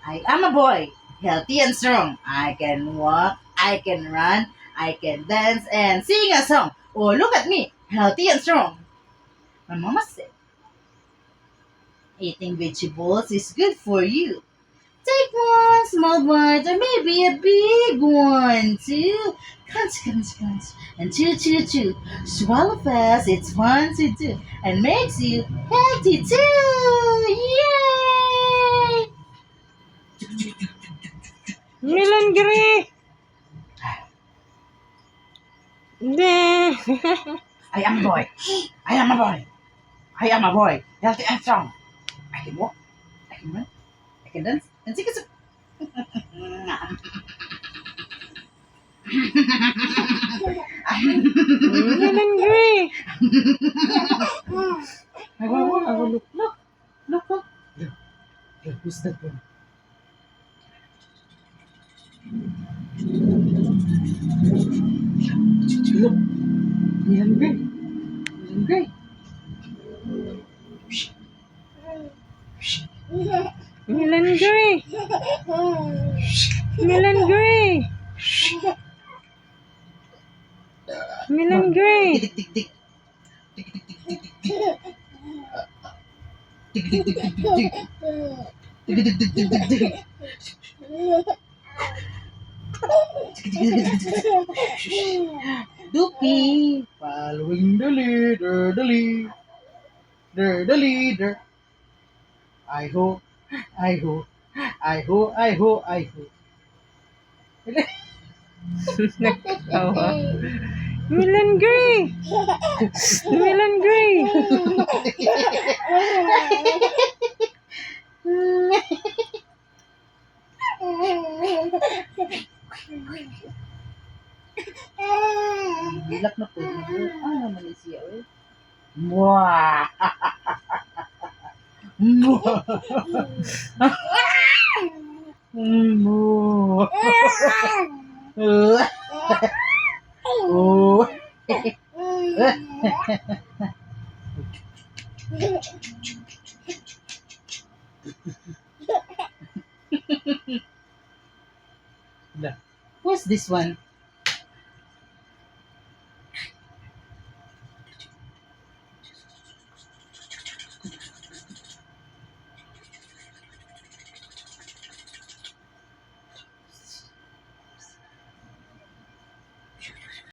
I am a boy, healthy and strong. I can walk, I can run, I can dance and sing a song. Oh, look at me, healthy and strong. My mama said, eating vegetables is good for you. Take one small bite or maybe a big one too. Crunch, crunch, crunch. And chew, chew, chew. Swallow fast, it's fun to do. And makes you healthy too. Yay! Melangre! De. I am a boy. I am a boy. I am a boy. Healthy and strong. I can walk. I can run. I can dance. And sing a song. Melangre! I will look. Look. Look. Look. Look. Who's that one? Look. Neon gray. Neon gray. Melangre! Melangre! Melangre! Tick, tick, tick. Tick, tick, tick, tick, tick, tick. Tick, tick, tick, tick, tick, tick. Tick, tick, tick, tick, tick, tick. Dupi, following the leader, the leader. I ho, I ho, I ho, I ho, I ho. Nagtawa. Melangre! Melangre! Hilak na po. Ano naman siya, eh? Mwah! Mwah! Mwah! Oh! What's this one?